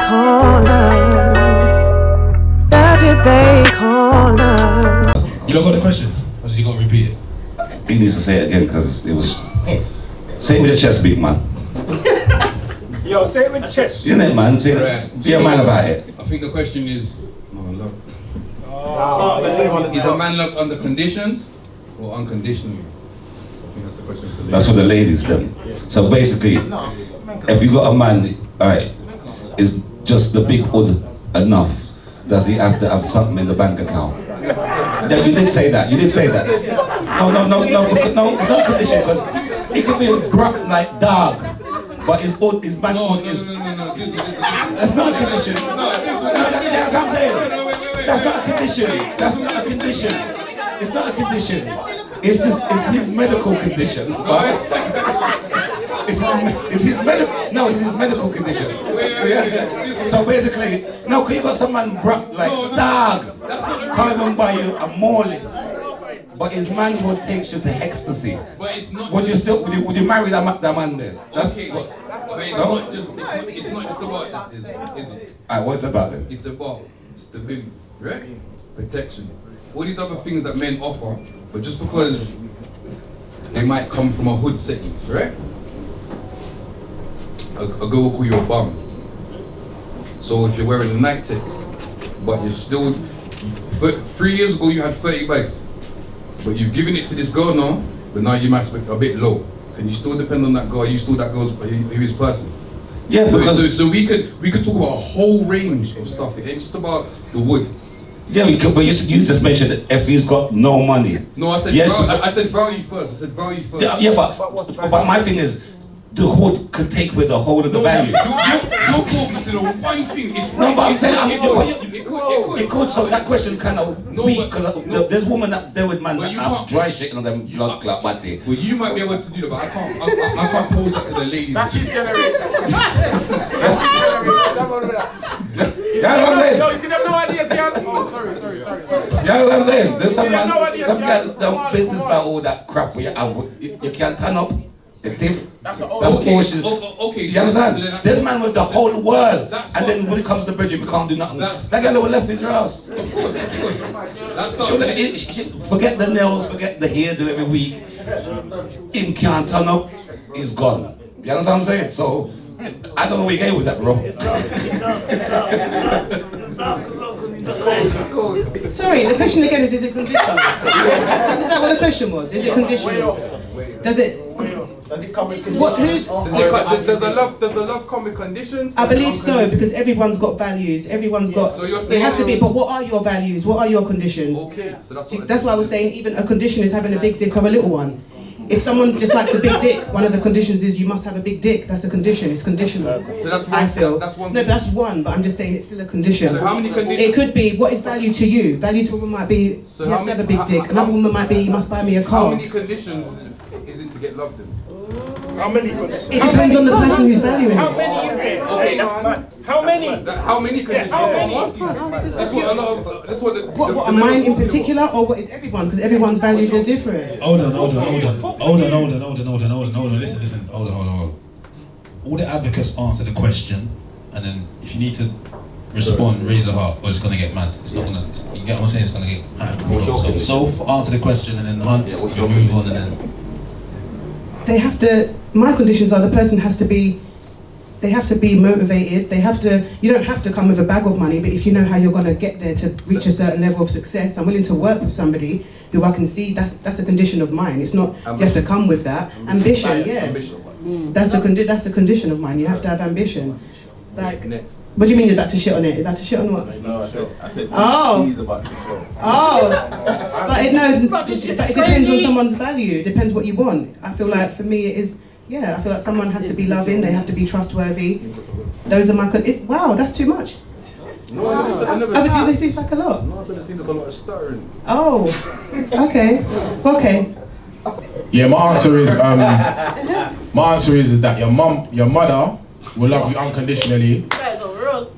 corner. Dirty Bay corner. You don't got the question? Or does you got to repeat it? He needs to say it again because it was. Say it with your chest, big man. Yo, say it with chest. You know, man. Say it. Right. Be a man about it. I think the question is, is a man loved under conditions or unconditionally? I think that's the question for the That's for the ladies then. So basically, if you got a man, alright, is just the big hood enough? Does he have to have something in the bank account? Yeah, you did say that. You did say that. No, it's not condition because he could be grunt like dog, but his bank hood is. That's not a condition. That's what I'm saying. That's not a condition. That's not a condition. It's not a condition. It's just his medical condition. It's his medical. No, it's his medical condition. So basically, no, cause you got some man like dog, coming on by you a Morley's, but his man would take you to ecstasy. But it's not. Would you still would you marry that man then? Okay. But it's not just about that, is it? Alright, what's about then? It's about stability, right? Protection. All these other things that men offer, but just because they might come from a hood setting, right? A girl will call you a bum. So if you're wearing a night tech, but you're still, 3 years ago you had 30 bags, but you've given it to this girl now, but now you might be a bit low. Can you still depend on that girl? Are you still that girl's his person? Yeah, because so we could talk about a whole range of stuff. It ain't just about the wood. yeah, we could, but you just mentioned that if he's got no money. No, I said yes, I said value first. Yeah, but my thing is, the hood could take away the whole of the value. You're focusing on one thing. It's No, but I'm saying, it could. so that question kind of weak, because there's women that there with man But that you have can't- dry shaking on them blood clot body. Well, you might be able to do that, but I can't. I can't pose that to the ladies. That's his generation. Yeah, what I'm saying? No, you see them no ideas, yeah? Oh, sorry. Yeah, what I'm saying? There's some Yeah, man, no idea, some yeah. guy don't business about all that crap where you have, you can't turn up. The thief. That's the old That's Okay, bullshit. okay. You understand? So then This man with the whole world, That's and what- then when it comes to the bridge, we can't do nothing. That's- That guy will left his ass. Of course. That's not. Forget the nails, forget the hairdo every week. Him can't turn up, he's gone. You understand what I'm saying? So, I don't know where you came with that, bro. Sorry, the question again is it conditional? Is that what the question was? Is it conditional? Does it? Does it come with What? Who's? Does the love come with conditions? I believe so, because everyone's got values. Everyone's got. So you're It saying- has to be. But what are your values? What are your conditions? Okay, so that's what. That's why I was saying even a condition is having a big dick or a little one. If someone just likes a big dick, one of the conditions is you must have a big dick. That's a condition. It's conditional. So that's one. I feel. That's one. No, but that's one. But I'm just saying it's still a condition. So how many conditions? It could be what is value to you. Value to a woman might be So you how have to have a many- big dick. Another woman might be you must buy me a How car. many conditions is it to get loved in? How many conditions? It depends on the person who's valuing How it. many is there? Okay, that's not. How many? How many conditions? how I'm many? asking. That's what a lot of. That's what the. What are mine in particular, or what is everyone's? Because everyone's values are different. Hold on. Listen. Hold on. All the advocates answer the question, and then if you need to respond, raise a heart, or it's gonna get mad. It's not gonna. You get what I'm saying? It's gonna get mad. So answer the question, and then Hunt, you move on, and then. They have to. My conditions are the person has to be. They have to be motivated. They have to. You don't have to come with a bag of money, but if you know how you're going to get there to reach a certain level of success, I'm willing to work with somebody who I can see. That's a condition of mine. It's not you have to come with that ambition. Yeah, that's a condition of mine. You have to have ambition. Like, what do you mean you're about to shit on it? You're about to shit on what? No, I said Oh. he's about to show. Oh, but it depends on someone's value. It depends what you want. I feel like for me it is. Yeah, I feel like someone has to be loving. They have to be trustworthy. Those are my. Wow, that's too much. No, I never. Oh, it seems like a lot. No, I've seen a lot of stuttering. Oh, okay. Yeah, my answer is that your mother will love you unconditionally,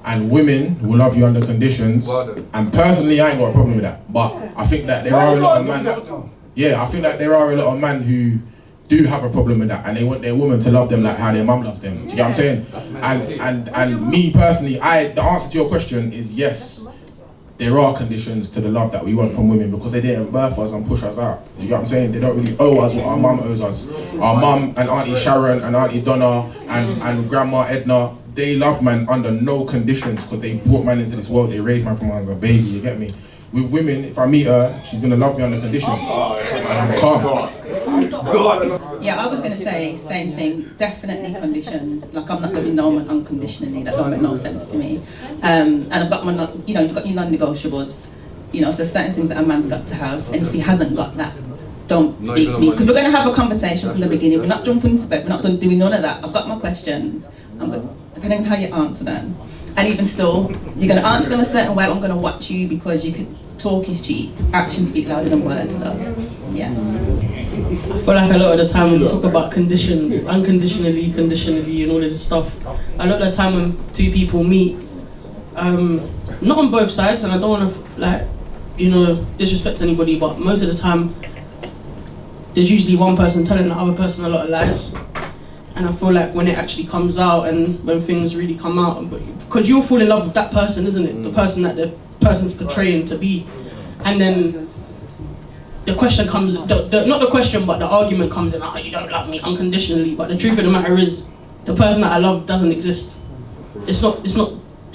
and women will love you under conditions. And personally, I ain't got a problem with that. But I think that there are a lot of men. Yeah, I think that there are a lot of men who do have a problem with that, and they want their woman to love them like how their mum loves them. Do you get what I'm saying? And me personally, the answer to your question is yes. There are conditions to the love that we want from women because they didn't birth us and push us out. Do you get what I'm saying? They don't really owe us what our mum owes us. Our mum and Auntie Sharon and Auntie Donna and Grandma Edna, they love man under no conditions because they brought man into this world. They raised man from when I was a baby. You get me? With women, if I meet her, she's gonna love me under conditions. Calm. Yeah, I was going to say same thing. Definitely conditions. Like I'm not loving no one unconditionally. That don't make no sense to me. And I've got my, you've got your non-negotiables. So certain things that a man's got to have, and if he hasn't got that, don't speak to me. Because we're going to have a conversation from the beginning. We're not jumping into bed. We're not doing none of that. I've got my questions. Depending on how you answer them, and even still, you're going to answer them a certain way. I'm going to watch you because you can. Talk is cheap. Actions speak louder than words. So, yeah. I feel like a lot of the time when we talk about conditions, unconditionally, conditionally, and all of this stuff, a lot of the time when two people meet, not on both sides, and I don't want to disrespect anybody, but most of the time, there's usually one person telling the other person a lot of lies. And I feel like when it actually comes out and when things really come out, because you'll fall in love with that person, isn't it? The person that the person's portraying to be. And then the question comes, not the question, but the argument comes in, you don't love me unconditionally. But the truth of the matter is, the person that I love doesn't exist. It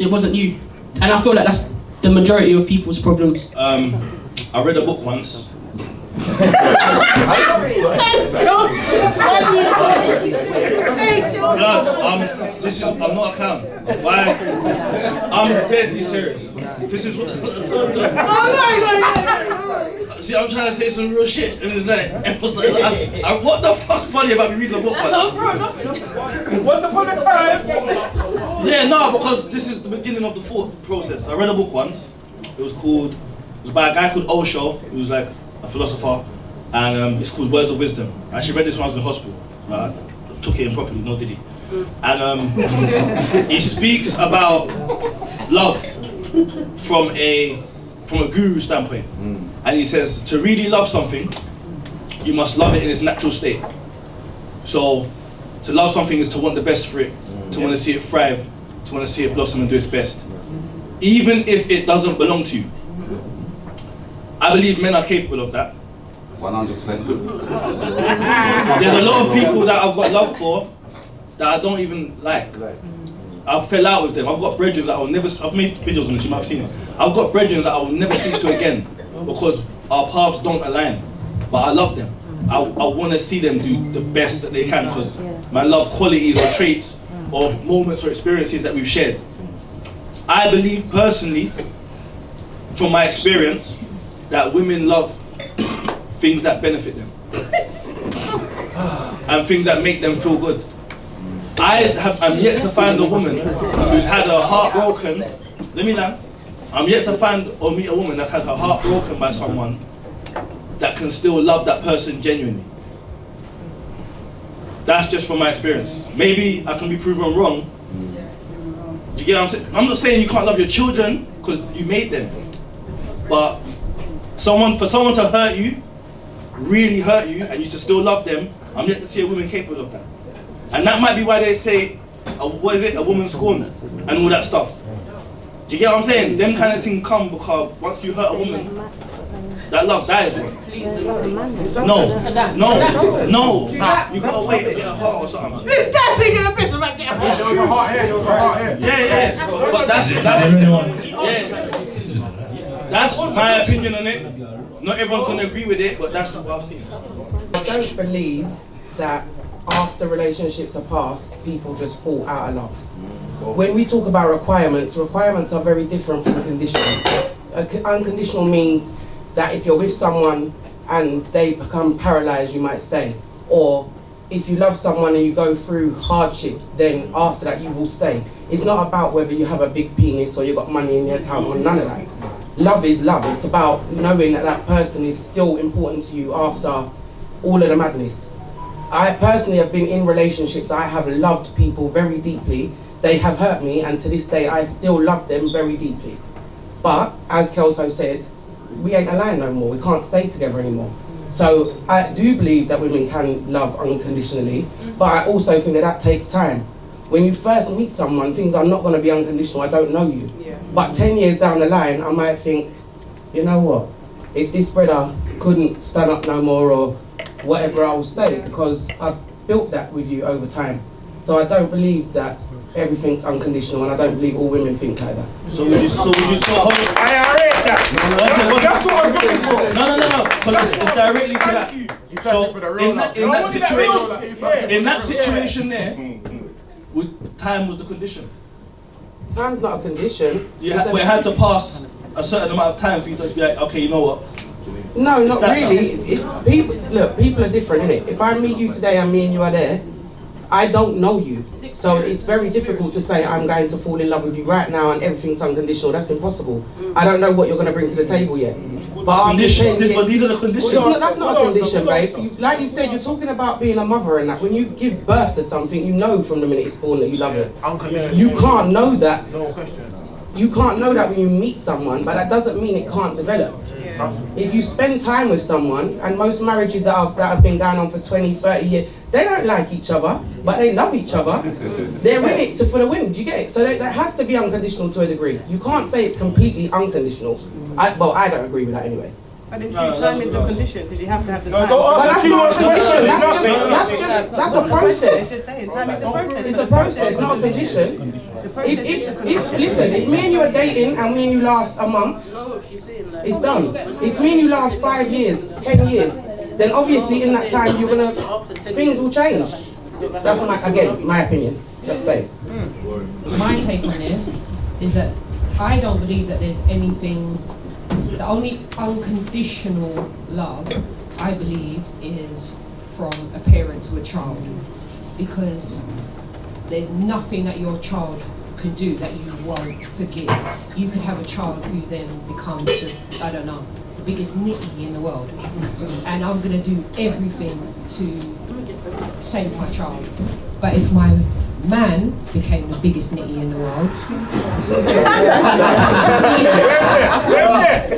wasn't you. And I feel like that's the majority of people's problems. I read a book once. I'm not a clown. Why? I'm deadly serious. This is what. See, I'm trying to say some real shit, and it was like, what the fuck's funny about me reading a book? What's the point of time? Yeah, no, because this is the beginning of the thought process. I read a book once. It was by a guy called Osho. He was like a philosopher, and it's called Words of Wisdom. I actually read this when I was in hospital. I took it in properly, no did he? And he speaks about love from a guru standpoint, and he says to really love something, you must love it in its natural state. So to love something is to want the best for it, to want to see it thrive, to want to see it blossom and do its best, even if it doesn't belong to you. I believe men are capable of that. 100%. There's a lot of people that I've got love for that I don't even like. I fell out with them. I've got brethren that I've made videos on this, you might have seen it. I've got brethren that I will never speak to again because our paths don't align. But I love them. I want to see them do the best that they can because I love qualities or traits or moments or experiences that we've shared. I believe personally, from my experience, that women love things that benefit them and things that make them feel good. I'm yet to find a woman who's had her heart broken. Let me know. I'm yet to find or meet a woman that's had her heart broken by someone that can still love that person genuinely. That's just from my experience. Maybe I can be proven wrong. Do you get what I'm saying? I'm not saying you can't love your children because you made them, but for someone to hurt you, really hurt you, and you to still love them, I'm yet to see a woman capable of that. And that might be why they say, a woman scorned, and all that stuff. Do you get what I'm saying? Them kind of things come because once you hurt a woman, that love dies. No. You gotta wait to get a heart or something. This guy taking a picture like that. There was a heart here. Yeah. But that's my opinion on it. Not everyone can agree with it, but that's what I've seen. I don't believe that after relationships are past, people just fall out of love. When we talk about requirements are very different from conditions. Unconditional means that if you're with someone and they become paralyzed, you might say, or if you love someone and you go through hardships, then after that you will stay. It's not about whether you have a big penis or you got money in your account or none of that. Love is love. It's about knowing that that person is still important to you after all of the madness. I personally have been in relationships. I have loved people very deeply. They have hurt me, and to this day I still love them very deeply. But as Kelso said, we ain't aligned no more. We can't stay together anymore. So I do believe that women can love unconditionally, but I also think that takes time. When you first meet someone, things are not going to be unconditional. I don't know you. But 10 years down the line, I might think, you know what, if this brother couldn't stand up no more or whatever, I will stay, because I've built that with you over time. So I don't believe that everything's unconditional, and I don't believe all women think like that. So would you I read that. That's what I was looking for. No. So it's directly to that. So in that situation there, time was the condition. Time's not a condition. We had to pass a certain amount of time for you to be like, okay, you know what? No, not really. People are different, innit? If I meet you today and me and you are there, I don't know you. So it's very difficult to say I'm going to fall in love with you right now and everything's unconditional. That's impossible. I don't know what you're going to bring to the table yet. But these are the conditions. That's not a condition, babe. Like you said, you're talking about being a mother and that. When you give birth to something, you know from the minute it's born that you love it. You can't know that. You can't know that when you meet someone, but that doesn't mean it can't develop. If you spend time with someone, and most marriages that have been going on for 20, 30 years, they don't like each other, but they love each other. They're in it for the win, do you get it? So that has to be unconditional to a degree. You can't say it's completely unconditional. I don't agree with that anyway. But in true time is the condition, because you have to have the time. But that's not a condition, that's a process. It's a process. It's a process, not a condition. If me and you are dating and me and you last a month, it's done. If me and you last 5 years, 10 years, then obviously in that time things will change. That's my opinion. Just say. My take on this is that I don't believe that there's anything. The only unconditional love I believe is from a parent to a child, because there's nothing that your child can do that you won't forgive. You could have a child who then becomes the biggest nitty in the world, and I'm gonna do everything to save my child. But if my man became the biggest nitty in the world,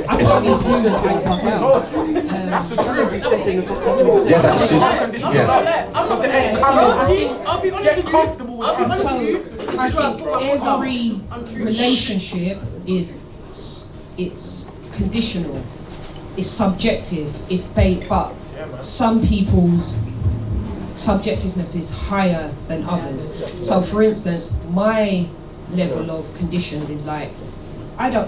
I probably do I fuck out. I think every relationship it's conditional, it's subjective, it's based, but some people's subjectiveness is higher than others. So for instance, my level of conditions is like,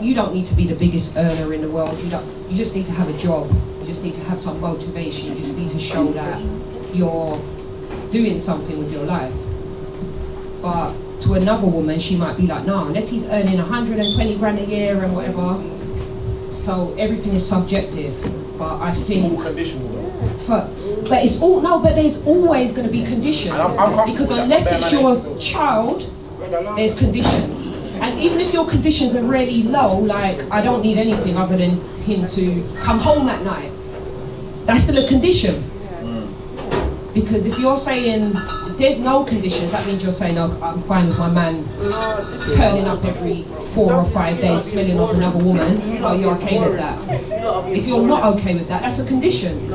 you don't need to be the biggest earner in the world, you just need to have a job, you just need to have some motivation, you just need to show that you're doing something with your life. But to another woman, she might be like, no, unless he's earning 120 grand a year and whatever. So everything is subjective, but I think all conditional though. But it's all but there's always going to be conditions, because unless it's your child, there's conditions. And even if your conditions are really low, like I don't need anything other than him to come home at night, that's still a condition. Because if you're saying there's no conditions, that means you're saying, oh, I'm fine with my man turning up every 4 or 5 days smelling of another woman, oh, you're okay with that. If you're not okay with that, that's a condition.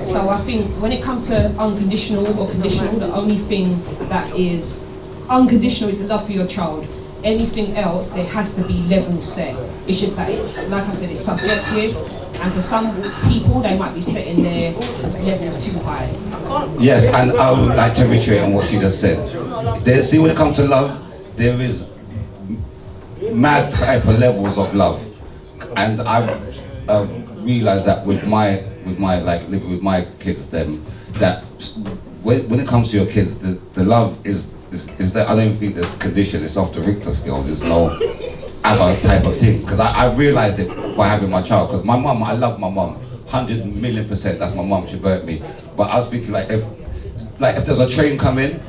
So I think when it comes to unconditional or conditional, the only thing that is unconditional is the love for your child. Anything else, there has to be level set. It's just that it's, like I said, it's subjective. And for some people, they might be setting their levels too high. Yes, and I would like to reiterate on what she just said. See, when it comes to love, there is mad type of levels of love, and I've realized that with my like living with my kids, that when it comes to your kids, the love is that I don't think there's condition. It's off the Richter scale. There's no other type of thing, because I realized it by having my child. Because my mum, I love my mum 100,000,000%. That's my mum. She birthed me. But I was thinking, like, if there's a train coming,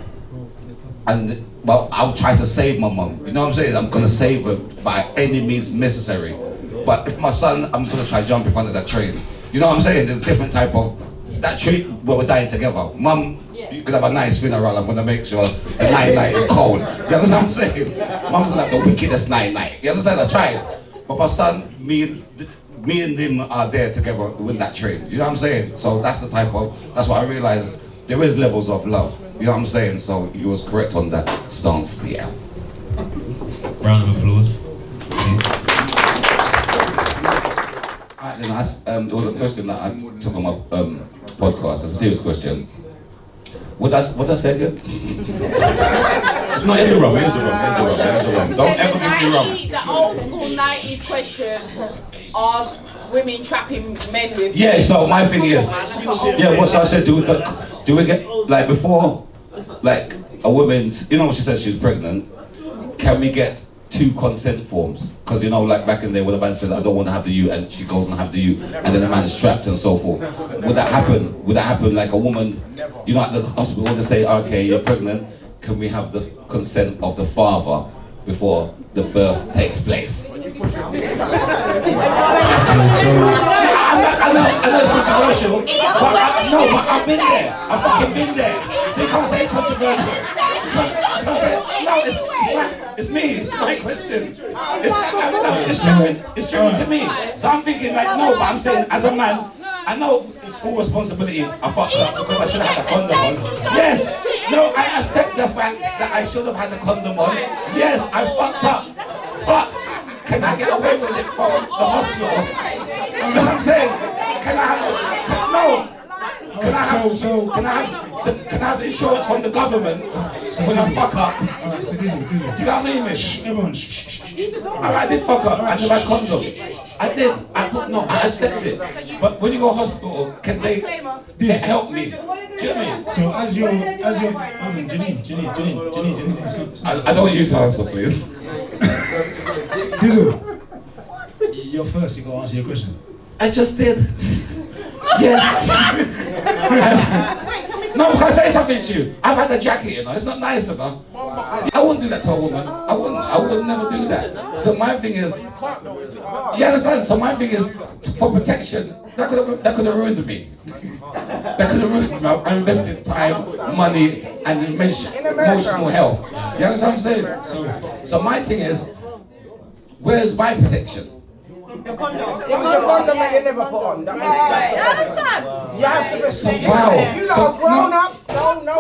and I'll try to save my mum. You know what I'm saying? I'm gonna save her by any means necessary. But if my son, I'm gonna try to jump in front of that train. You know what I'm saying? There's a different type of that train where we're dying together. Mum, you could have a nice funeral. I'm gonna make sure the night is cold. You understand what I'm saying? Mum's like the wickedest night. You understand? I tried. But my son, me and him are there together with that train. You know what I'm saying? So that's the type of, that's what I realized. There is levels of love. You know what I'm saying? So you was correct on that stance, yeah. Round of applause. Alright, then there was a question that I took on my podcast. It's a serious question. What I said again? It's not in the wrong. Don't ever get me wrong. The old school 90s question of women trapping men with. Yeah, so my thing is, yeah, what I said, do we get, like before, like a woman, you know, she said she was pregnant, can we get 2 consent forms? Because you know, like back in the day when a man says, I don't want to have the U, and she goes and have the U, and then the man's trapped and so forth. Would that happen? Would that happen like a woman, you know, at the hospital, they say, okay, you're pregnant, can we have the consent of the father before the birth takes place? I know it's controversial, but I've been there. I've fucking been there. So you can't say controversial. No, it's me. It's my question. It's true to me. So I'm thinking like, no, but I'm saying as a man, I know it's full responsibility. I fucked up because I should have had a condom on. Yes. No, I accept the fact that I should have had a condom on. Yes, I fucked up. But can I get away with it from the hospital? You know what I'm saying? Can I have the insurance from the government when I fuck up? Do you know what I mean, Mish? I did fuck up. I did my condom. I did. I accept it. But when you go to hospital, can they help me? Do you know what I mean? So as your Janine, I don't want you to answer, please. Dizzle, you're first, you got to answer your question. I just did. Yes. No, can I say something to you? I've had a jacket, you know, it's not nice enough. I wouldn't do that to a woman. I would never do that. So my thing is, you understand? So my thing is, for protection, that could have ruined me. That could have ruined me. I invested time, money, and emotional health. You understand what I'm saying? So my thing is, where's my protection? Your condom that you never put on. You understand? You have to be wow. You lot are grown up. No.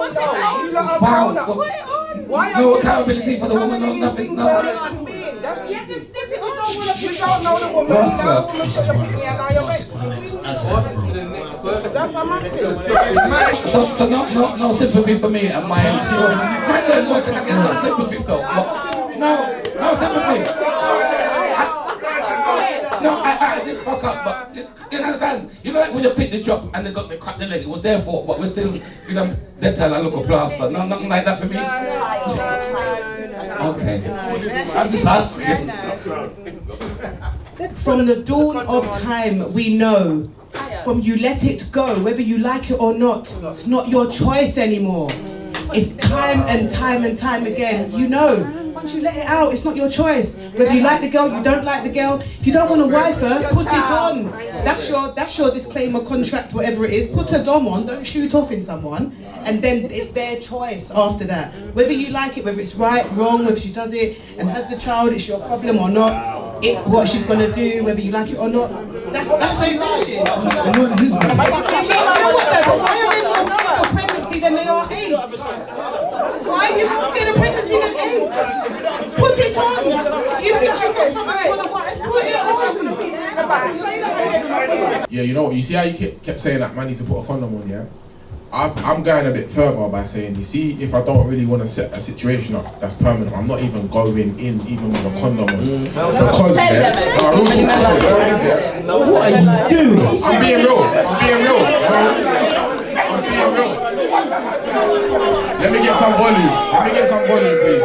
You lot are grown up. Why no accountability for the woman, no nothing, no. You don't know the woman. You know the woman for the picture and now you're that's a matter. So no sympathy for me and my own story. Look, can I get some sympathy though? No sympathy. No, I did fuck up, but you understand? You know, like when you pick the job and they got me cut the leg, it was their fault, but we're still, you know, they tell I look a plaster. No, nothing like that for me. Okay, I'm just asking. From the dawn of time, we know. From you let it go, whether you like it or not, it's not your choice anymore. If time and time again, you know. Once you let it out, it's not your choice. Whether you like the girl, you don't like the girl. If you don't want to wife her, put it on. That's your disclaimer, contract, whatever it is. Put a dom on, don't shoot off in someone. And then it's their choice after that. Whether you like it, whether it's right, wrong, whether she does it and has the child, it's your problem or not. It's what she's going to do, whether you like it or not. That's no bullshit. Why are they more scared of pregnancy than they are AIDS? Why are you more scared of pregnancy than AIDS? Put it on. You think you've got something for the wife? Put it on. Yeah, you know what? You see how you kept saying that man need to put a condom on, yeah? I'm going a bit further by saying, you see, if I don't really want to set a situation up that's permanent, I'm not even going in even with a condom on. Because, what are you doing? I'm being real. Let me get some volume, please.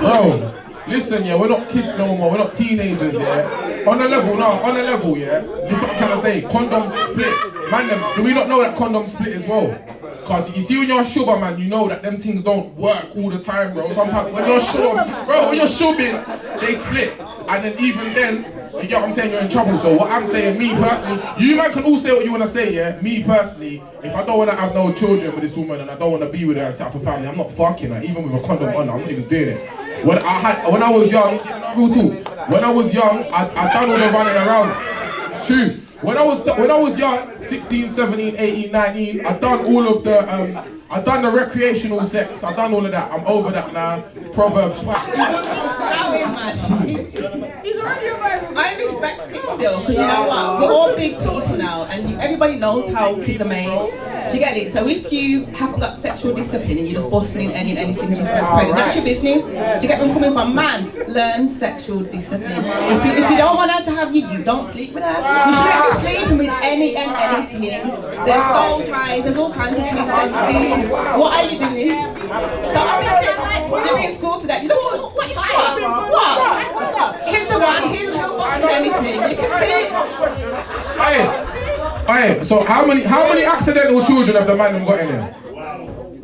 Bro, listen, yeah, we're not kids no more, we're not teenagers, yeah? On a level, yeah? This is what I'm trying to say, condom split. Man, do we not know that condom split as well? Because you see when you're a shubber, man, you know that them things don't work all the time, bro. Sometimes when you're shubbing, they split. And then even then, you get what I'm saying, you're in trouble. So what I'm saying, me personally, you man can all say what you want to say, yeah? Me personally, if I don't want to have no children with this woman and I don't want to be with her and set up a family, I'm not fucking her, even with a condom on, I'm not even doing it. When I was young, real talk. When I was young, I done all the running around. It's true. When I was young, 16, 17, 18, 19, I done all of the I done the recreational sex. I done all of that. I'm over that now. Proverbs 5. I respect it still, because you know what? We're all big people now, and everybody knows how kids are made. Do you get it? So if you haven't got sexual discipline and you're just busting anything to pregnant, that's your business. Do you get where I'm coming from? Man, learn sexual discipline. If you don't want her to have you, you don't sleep with her. You shouldn't be sleeping with any and anything. There's soul ties, there's all kinds of things. What are you doing? So I think you're in school today. You look what you got. What? Here's the one. Here's who wants anything. You can see it. Hey, so how many accidental children have the man got in here?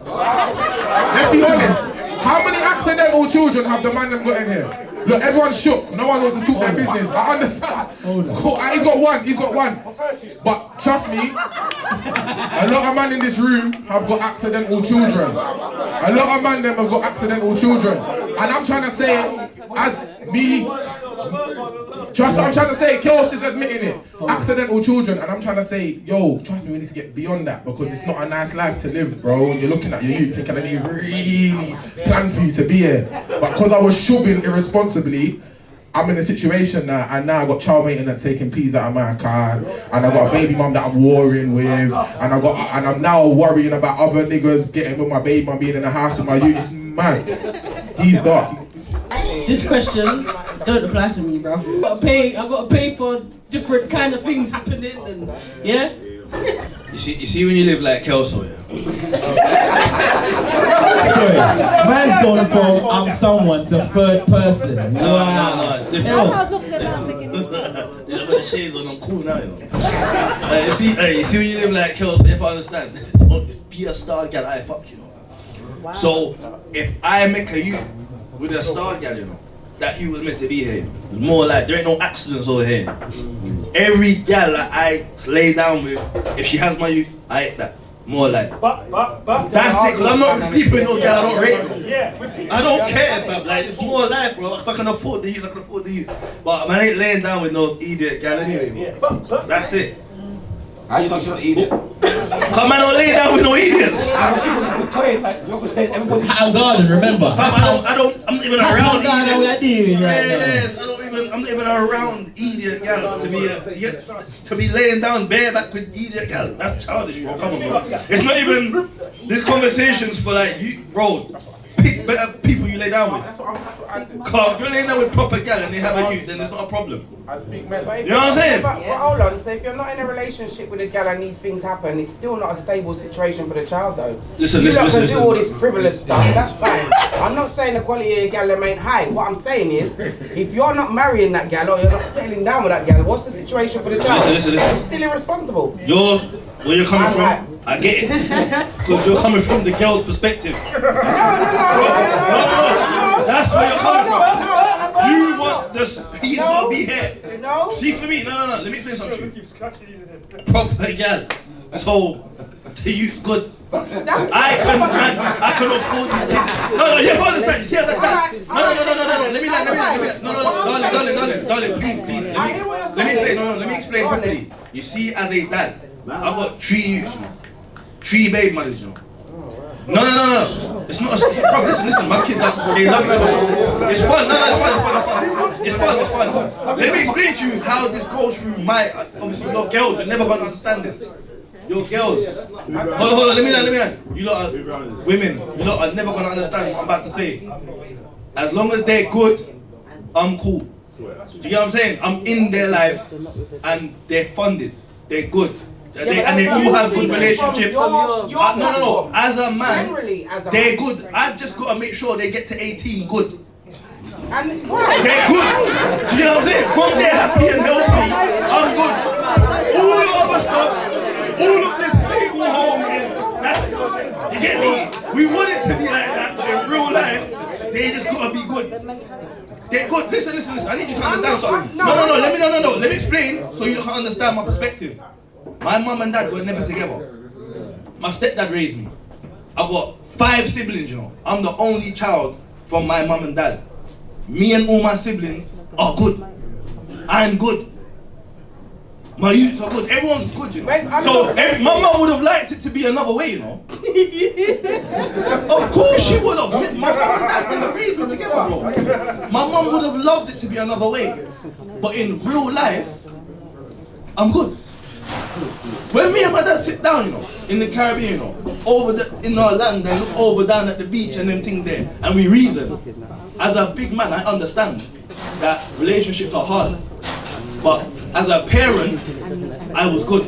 Let's be honest. How many accidental children have the man got in here? Look, everyone's shook. No one wants to talk their business. I understand. Cool. He's got one. But trust me, a lot of men in this room have got accidental children. A lot of men have got accidental children. And I'm trying to say, as me, trust, I'm trying to say, KELSO is admitting it. Accidental children, and I'm trying to say, yo, trust me, we need to get beyond that, because it's not a nice life to live, bro. When you're looking at your youth, thinking I didn't really plan for you to be here. But because I was shoving irresponsibly, I'm in a situation now, and now I got child maintenance taking peas out of my car, and I got a baby mum that I'm warring with, and I'm now worrying about other niggas getting with my baby mum being in the house with my youth. It's mad. He's dark. This question don't apply to me, bro. I gotta pay for different kind of things happening, and yeah. You see when you live like KELSO, Sorry, man's gone from I'm someone to third person. No, it's different. The shades on, I'm cool now, you know. You see when you live like KELSO, if I understand, be a star gal, I fuck you know. Wow. So if I make a you with a star gal, you know, that you was meant to be here. It's more like there ain't no accidents over here. Every gal that I lay down with, if she has my youth, I hate that. More like. But that's it, because I'm not sleeping with no gal, I don't rate them. I don't care, fam. Like, it's more life, bro. If I can afford the youth, I can afford the youth. But I ain't laying down with no idiot gal anyway, bro. That's it. I thought you're an idiot. Come on, don't lay down with no idiots. Hatton Garden, remember? I'm not even around Garden we are dealing right now. I'm not even around idiot gal to be laying down bareback with idiot gal. That's childish, bro. Come on, bro. It's not even. This conversation's for like you, bro. Pick better people you lay down with. Cause if you're laying down with proper gal and they have a youth, then it's not a problem. As big men. You know what I'm saying? But hold on, so if you're not in a relationship with a gal and these things happen, it's still not a stable situation for the child though. Listen. Do all this frivolous stuff, that's fine. I'm not saying the quality of your gal ain't high. What I'm saying is, if you're not marrying that gal or you're not settling down with that gal, what's the situation for the child? Listen. It's still irresponsible. Where you're coming from, I get it. Because you're coming from the girl's perspective. No. That's where you're coming from. You want this, he's got to be here. See for me, no. Let me explain something to you. Proper gal. So, to use good. I can afford these things. No, you have to understand. You see how that? No. Let me darling, please. Let me explain properly. You see, as a dad, I've got 3 youths, 3 baby mothers, you know. No. It's not bro, listen, my kids, they love each other. It's fun, it's fun. Let me explain to you how this goes through my, obviously your girls, you're never gonna understand this. Your girls. Hold on, let me know. You lot are women, you lot are never gonna understand what I'm about to say. As long as they're good, I'm cool. Do you get what I'm saying? I'm in their lives and they're funded, they're good. And they all have good relationships. No. As a man, they're good. I've just got to make sure they get to 18 good. And they're good. Do you know what I'm saying? From there, happy and healthy, I'm good. All the other stuff, all of this stable home is, you get me? We want it to be like that, but in real life, they just got to be good. They're good. Listen. I need you to understand something. No. Let me explain so you can understand my perspective. My mum and dad were never together. My stepdad raised me. I've got 5 siblings, you know. I'm the only child from my mum and dad. Me and all my siblings are good. I'm good. My youths are good. Everyone's good, you know. So my mum would have liked it to be another way, you know. Of course she would have. My mum and dad never raised me together, bro. My mum would have loved it to be another way. But in real life, I'm good. When me and my dad sit down, you know, in the Caribbean, you know, in our land, and look over down at the beach and them things there, and we reason. As a big man, I understand that relationships are hard. But as a parent, I was good.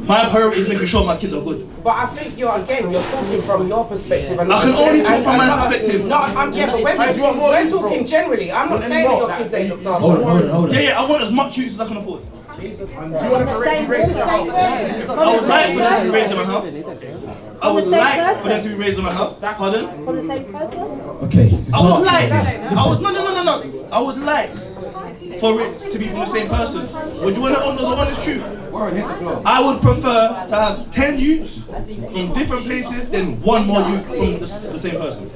My priority is making sure my kids are good. But I think you're talking from your perspective. And I can only talk from my perspective. No, yeah, but we're talking generally. I'm not saying that your kids ain't looked after. Hold on. Yeah, I want as much use as I can afford. Jesus. I would like for them to be raised in my house. I would like for them to be raised in my house. Pardon? For the same person? Okay. I would like for it to be from the same person. Would you want to know the honest truth? I would prefer to have 10 youths from different places than one more youth from the same person.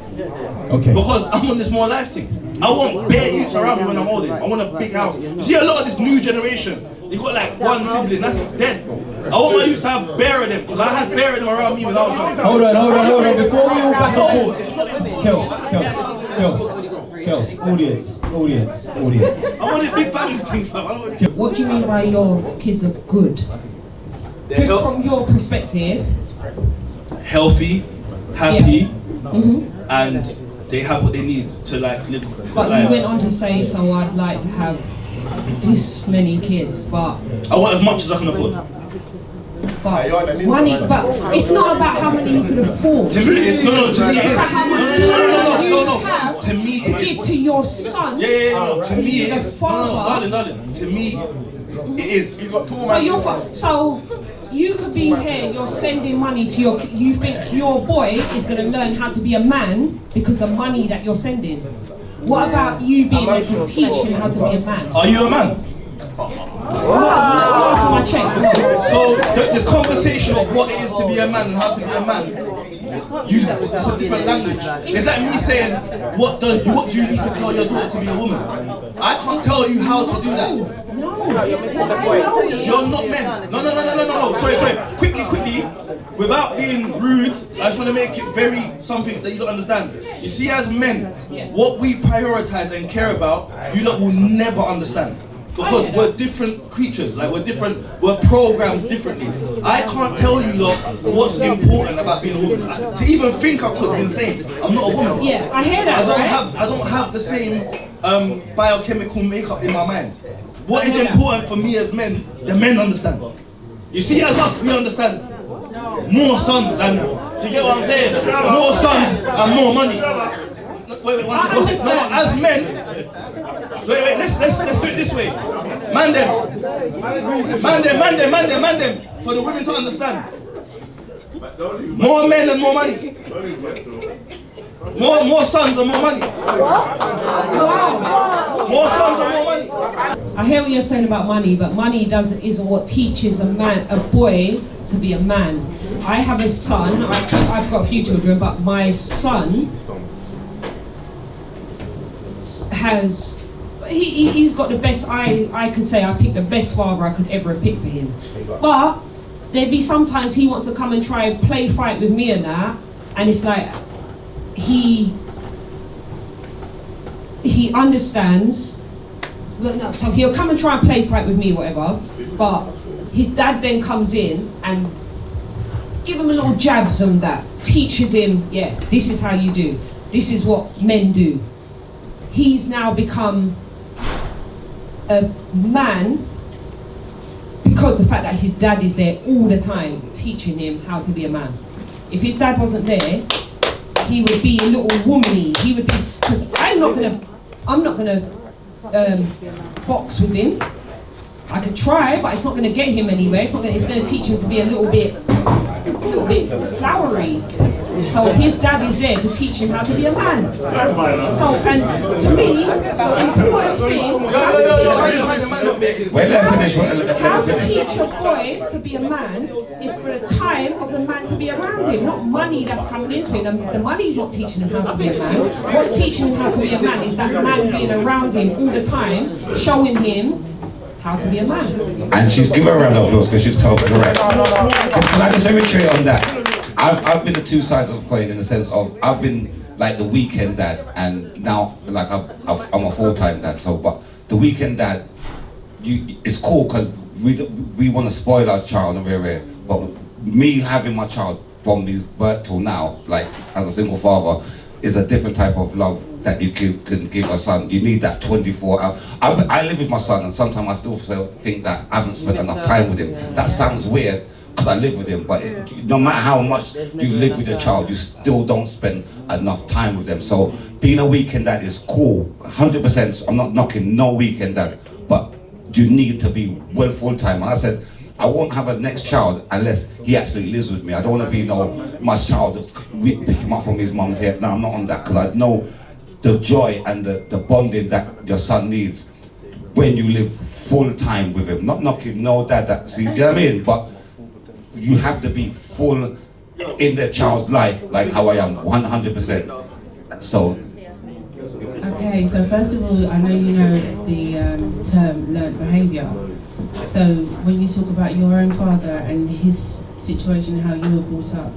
Okay. Because I'm on this more life thing. I want bare youths around me when I'm older. I want a big house. You see a lot of this new generation, they got like one sibling, that's dead. I want my youth to have bare of them, because I had bare of them around me when I was young. Hold on. Before we all back and forth. Kels, audience. I want a big family thing, fam. What do you mean by your kids are good? Just from your perspective. Healthy, happy, and they have what they need to like live But lives. you went on to say, so I'd like to have this many kids, but I want as much as I can afford. Money, but it's not about how many you could afford. To me, it's It's like how much time you have To me, to give to your sons. To me, the father. darling. To me, it is. So you could be here. You're sending money to your. You think your boy is going to learn how to be a man because of the money that you're sending. What about you being there to teach him how to be a man? Are you a man? Last time I checked. So this conversation of what it is to be a man and how to be a man, it's a different language. It's like me saying, what do you need to tell your daughter to be a woman? I can't tell you how to do that. No, you're missing the point. You're not men. No. Sorry. Quickly. Without being rude, I just want to make it very something that you don't understand. You see, as men, what we prioritize and care about, you lot will never understand. Because we're different creatures, like we're programmed differently. I can't tell you lot what's important about being a woman. To even think I could is insane. I'm not a woman. Yeah, I hear that. I don't have the same biochemical makeup in my mind. What is important for me as men, the men understand. You see, as us, we understand. More sons and, do you get what I'm saying? More sons and more money. Wait, one second. No, as men, wait, let's do it this way. Man them. For the women to understand. More men and more money. More sons and more money. More sons and more money. I hear what you're saying about money, but money isn't what teaches a boy to be a man. I have a son. I've got a few children, but my son has. He's got the best. I could say I picked the best father I could ever have picked for him. But there'd be sometimes he wants to come and try and play fight with me and that, and it's like he understands. So he'll come and try and play fight with me, whatever. But his dad then comes in and give him a little jabs on that, teaches him, yeah, this is how you do. This is what men do. He's now become a man because the fact that his dad is there all the time teaching him how to be a man. If his dad wasn't there, he would be a little womany. He would be, because I'm not gonna box with him. I could try, but it's not gonna get him anywhere. It's gonna teach him to be a little bit flowery. So his dad is there to teach him how to be a man. So, and to me, the important thing, how to teach a boy to be a man is for the time of the man to be around him, not money that's coming into it. The money's not teaching him how to be a man. What's teaching him how to be a man is that man being around him all the time, showing him how to be a man. And she's given a round of applause because she's totally correct. Can I just reiterate on that? I've been the two sides of the coin in the sense of I've been like the weekend dad, and now like I'm a full-time dad. So, but the weekend dad, it's cool because we want to spoil our child and we're but me having my child from his birth till now, like as a single father, is a different type of love that you can give a son. You need that 24 hours. I live with my son, and sometimes I still think that I haven't spent enough time with him. That sounds weird because I live with him, but no matter how much you live with your child, you still don't spend enough time with them. So being a weekend dad is cool, 100%. I'm not knocking no weekend dad, but you need to be well full-time. And I said, I won't have a next child unless he actually lives with me. I don't want to be my child, we pick him up from his mum's head. No, I'm not on that, because I know the joy and the bonding that your son needs when you live full-time with him. Not knocking no dad, see, you know what I mean? But you have to be full in the child's life, like how I am, 100%. So. Okay, so first of all, I know you know the term learned behaviour. So when you talk about your own father and his situation, how you were brought up,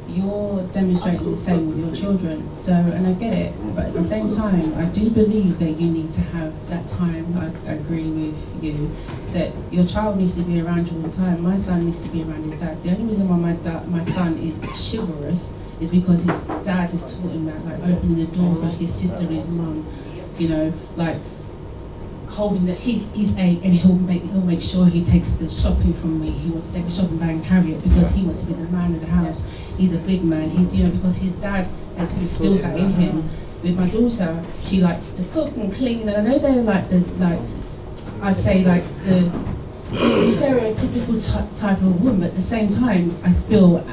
you're demonstrating the same with your children. So, and I get it, but at the same time, I do believe that you need to have that time. I agree with you that your child needs to be around you all the time. My son needs to be around his dad. The only reason why my son is chivalrous is because his dad has taught him that, like opening the door for his sister and his mum, you know, like holding that he's 8 and he'll make sure he takes the shopping from me. He wants to take the shopping bag and carry it because he wants to be the man of the house. He's a big man. He's, you know, because his dad has instilled that in him. With my daughter, she likes to cook and clean, and I know they're like the I'd say like the stereotypical type of woman, but at the same time, I feel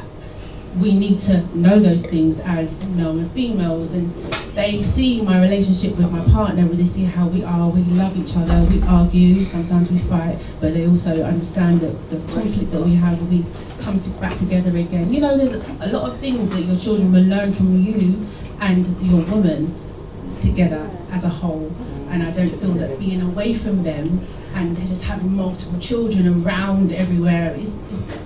we need to know those things as male and females, and they see my relationship with my partner, and they see how we are, we love each other, we argue, sometimes we fight, but they also understand that the conflict that we have, we come back together again. You know, there's a lot of things that your children will learn from you and your woman together as a whole, and I don't feel that being away from them and just having multiple children around everywhere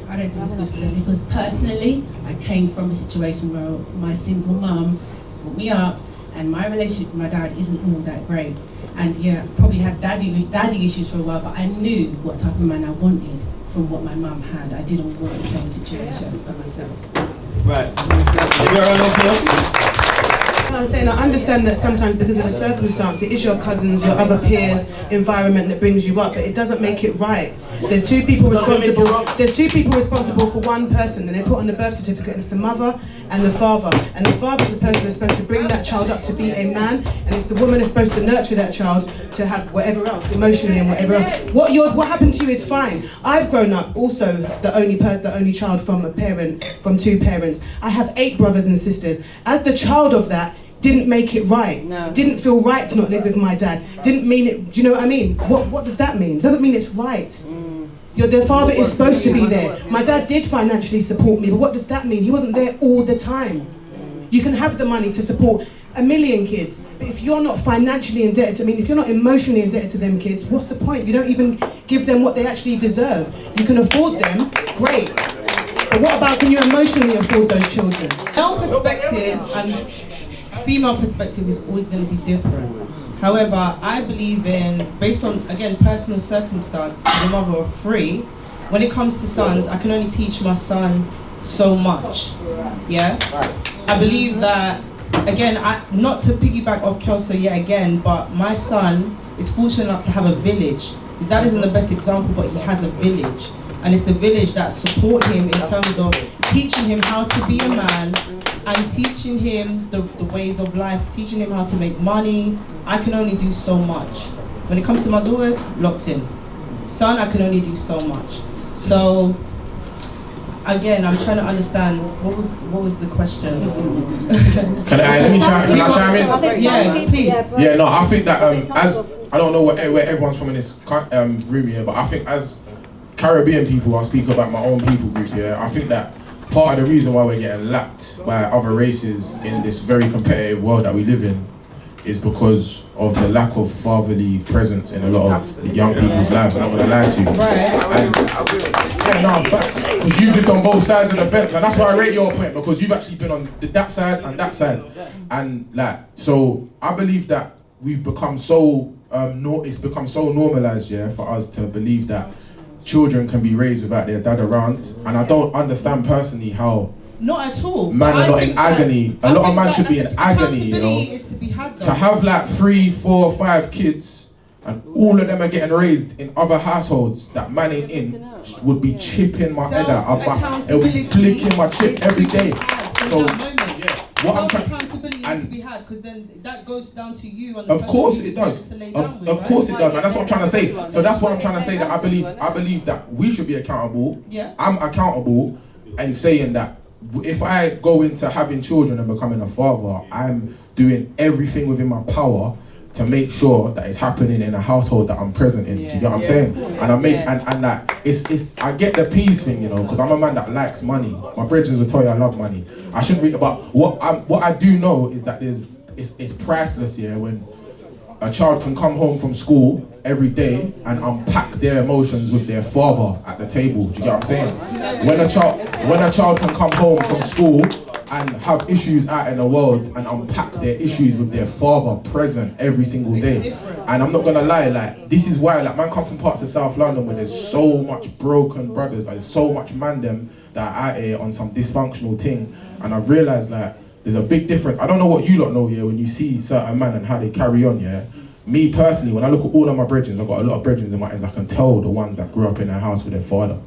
I don't think it's good for them, because personally I came from a situation where my single mum brought me up and my relationship with my dad isn't all that great, and yeah, probably had daddy issues for a while, but I knew what type of man I wanted from what my mum had. I didn't want the same situation for myself. Right. I'm saying I understand that sometimes because of the circumstance, it is your cousins, your other peers' environment that brings you up, but it doesn't make it right. There's two people responsible. There's two people responsible for one person, and they put on the birth certificate, and it's the mother and the father. And the father's the person that's supposed to bring that child up to be a man, and it's the woman that's supposed to nurture that child to have whatever else, emotionally and whatever else. What happened to you is fine. I've grown up also the only child from two parents. I have 8 brothers and sisters. As the child of that, didn't make it right. No. Didn't feel right to not live with my dad. Didn't mean it. Do you know what I mean? What does that mean? Doesn't mean it's right. Their father is supposed to be there. My dad did financially support me, but what does that mean? He wasn't there all the time. You can have the money to support 1 million kids, but if you're not financially indebted, if you're not emotionally indebted to them kids, what's the point? You don't even give them what they actually deserve. You can afford them, great. But what about, can you emotionally afford those children? Male perspective and female perspective is always going to be different. However, I believe in, based on, again, personal circumstance, as a mother of 3, when it comes to sons, I can only teach my son so much, yeah? I believe that, again, not to piggyback off KELSO yet again, but my son is fortunate enough to have a village. His dad isn't the best example, but he has a village. And it's the village that support him in terms of teaching him how to be a man, and teaching him the ways of life, teaching him how to make money. I can only do so much. When it comes to my daughters, locked in. Son, I can only do so much. So, again, I'm trying to understand what was the question. Can I chime in? Yeah, please. Yeah, no, I think that as I don't know where everyone's from in this room here, but I think as Caribbean people, I'll speak about my own people group here. I think that part of the reason why we're getting lapped by other races in this very competitive world that we live in is because of the lack of fatherly presence in a lot of young people's lives. I'm not gonna lie to you. Yeah, no, facts. Because you've lived on both sides of the fence, and that's why I rate your point, because you've actually been on that side and that side, and like, so I believe that we've become so it's become so normalized, yeah, for us to believe that children can be raised without their dad around, and I don't understand personally how. Not at all. Man are not in agony. A lot of man should be in agony, you know. Is to be had, to have like 3, 4, 5 kids, and all of them are getting raised in other households that man ain't in, would be chipping my head out. It would be flicking my chip every day. So what I'm trying, accountability needs to be had, because then that goes down to you. And of course it does. Of course it does, and that's what I'm trying to say. So that's what I'm trying to say, that I believe that we should be accountable. Yeah. I'm accountable, and saying that if I go into having children and becoming a father, I'm doing everything within my power to make sure that it's happening in a household that I'm present in. Do you get what I'm saying? And I make and that it's I get the peace thing, you know, because I'm a man that likes money. My brethren will tell you I love money. I shouldn't read about what I do know is that it's priceless, yeah, when a child can come home from school every day and unpack their emotions with their father at the table. Do you get what I'm saying? When a child can come home from school and have issues out in the world and unpack their issues with their father present every single day. And I'm not gonna lie, like, this is why, like, man come from parts of South London where there's so much broken brothers, there's so much man them that are out here on some dysfunctional thing. And I've realised, like, there's a big difference. I don't know what you lot know, yeah, when you see certain men and how they carry on, yeah. Me personally, when I look at all of my brethren, I've got a lot of brethren in my ends, I can tell the ones that grew up in a house with their father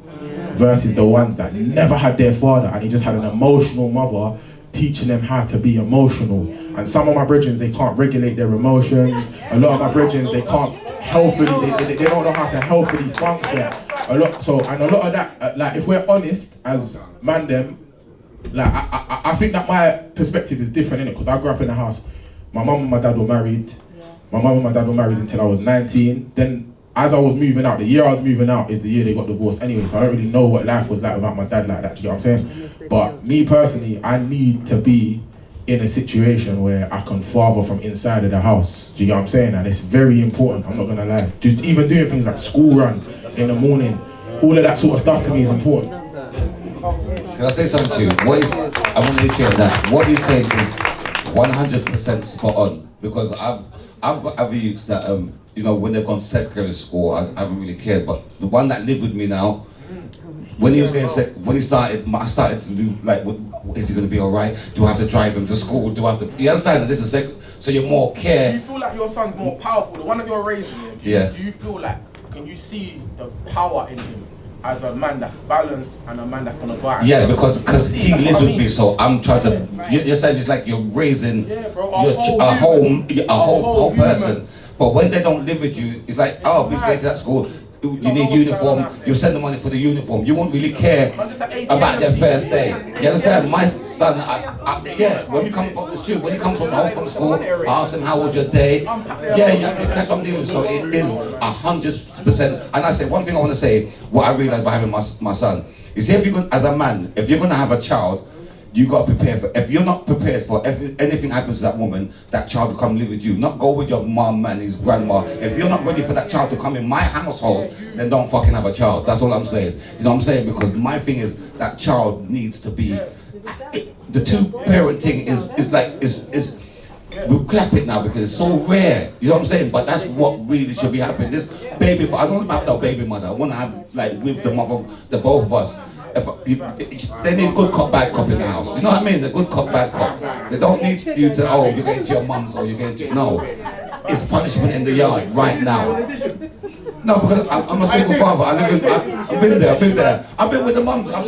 versus the ones that never had their father and he just had an emotional mother teaching them how to be emotional. And some of my brethren, they can't regulate their emotions. A lot of my brethren, they can't healthily, they don't know how to healthily function. A lot of that, like, if we're honest as man them, like, I think that my perspective is different, innit? Because I grew up in a house, my mum and my dad were married. My mum and my dad were married until I was 19. Then as I was moving out, the year I was moving out is the year they got divorced anyway, so I don't really know what life was like without my dad like that, do you know what I'm saying? But me personally, I need to be in a situation where I can father from inside of the house, do you know what I'm saying? And it's very important, I'm not gonna lie. Just even doing things like school run in the morning, all of that sort of stuff to me is important. Can I say something to you? I want to be clear on that. What you said is 100% spot on, because I've got other youths that, you know, when they've gone to secondary school, I haven't really cared. But the one that lived with me now, when he was getting sick, I started to do, like, is he going to be all right? Do I have to drive him to school? Do I have to? You understand that this is second, so you're more care. Do you feel like your son's more powerful? The one that you're raising, do you feel like, can you see the power in him as a man that's balanced and a man that's going to go out? Yeah, because he lives with me, so I'm trying to. You're saying it's like you're raising a whole person. But when they don't live with you, it's like, oh, he's going to that school. You need uniform. You send the money for the uniform. You won't really care about their first day. You understand? My son, when we come from the street, when he comes from home from school, I ask him, how was your day? That's what I'm doing. So it is 100%. And I say, one thing I want to say, what I realized by having my son, is if you're going, as a man, if you're going to have a child, you got to prepare for, if you're not prepared for anything happens to that woman, that child will come live with you. Not go with your mum and his grandma. If you're not ready for that child to come in my household, then don't fucking have a child. That's all I'm saying. You know what I'm saying? Because my thing is, that child needs to be, the two-parent thing is we clap it now because it's so rare. You know what I'm saying? But that's what really should be happening. This baby, I don't have no baby mother. I want to have, like, with the mother, the both of us. They need good cop, bad cop in the house. You know what I mean? The good cop, bad cop. They don't need you to, oh, you're going to your mum's or you're going to, no. It's punishment in the yard right now. No, because I'm a single father. I've been there. I've been with the mums. Like,